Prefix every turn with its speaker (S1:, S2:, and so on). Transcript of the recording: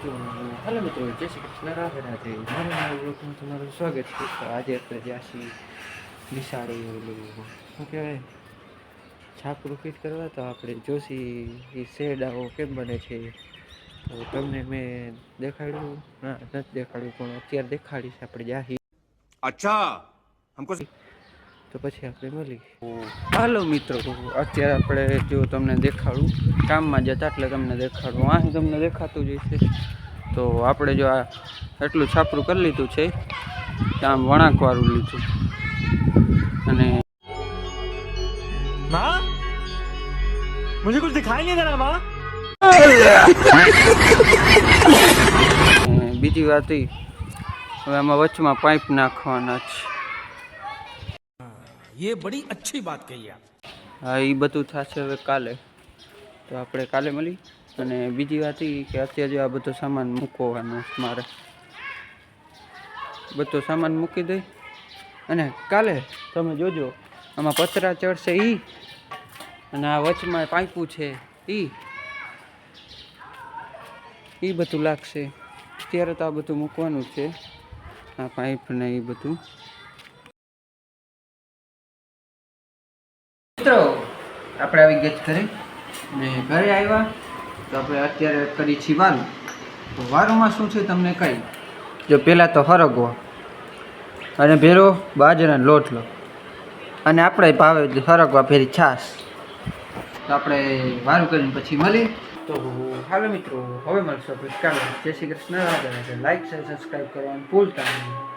S1: તો હાલો મિત્રો, જય શ્રી કૃષ્ણ, રાધે રાધે. મારું નામ લોકમાં તમારું સ્વાગત છે. તો આજે આપણે જ્યાંથી નિશાળે ઓલું શું કહેવાય છાપરું ફિટ કરવા, તો આપણે જોશી એ શેડાઓ કેમ બને છે. તો તમને મેં દેખાડ્યું, ના નથી દેખાડ્યું, પણ અત્યારે દેખાડીશ. આપણે જ્યાંથી
S2: अच्छा हमको
S1: તો પછી આપણે મળી. હાલો મિત્રો, અત્યારે આપણે જો તમને દેખાડું, કામમાં જતા એટલે તમને દેખાડું, અહીં તમને દેખાતું જ હશે. તો આપણે જો આ એટલું છાપરું કરી લીધું છે, આમ વળાંકવાળું લીધું. અને
S3: माँ मुझे कुछ दिखाई नहीं दे रहा माँ।
S1: બીજી વાત એ, હવે આમાં વચમાં પાઇપ નાખવાના છે.
S3: ये बड़ी अच्छी बात कही आप।
S1: હા, એ બધું થશે હવે કાલે. તો આપણે કાલે મળી. અને બીજી વાત એ કે અત્યારે જો આ બધો સામાન મૂકવાનો મારે, બધો સામાન મૂકી દઈ અને કાલે તમે જોજો આમાં પતરા ચડશે અને આ વચમાં પાઇપું છે એ બધું લાગશે. ત્યારે તો આ બધું મૂકવાનું છે, આ પાઇપ ને એ બધું. મિત્રો, આપણે આવી ગયા ઘરે ને ઘરે આવ્યા તો આપણે અત્યારે કરી છીએ વારું. તો વારુંમાં શું છે તમને કહી, જો પહેલાં તો હરગવો અને ભેરો બાજરાનો લોટ લો, અને આપણે ભાવે હરગવા ફેરી છાશ. તો આપણે વારું કરીને પછી મળીએ. તો હાલો મિત્રો, હવે મળશું આપણે કાલે. જય Shri Krishna, Radhe Radhe. Like share subscribe કરવાનું ભૂલતા નહીં.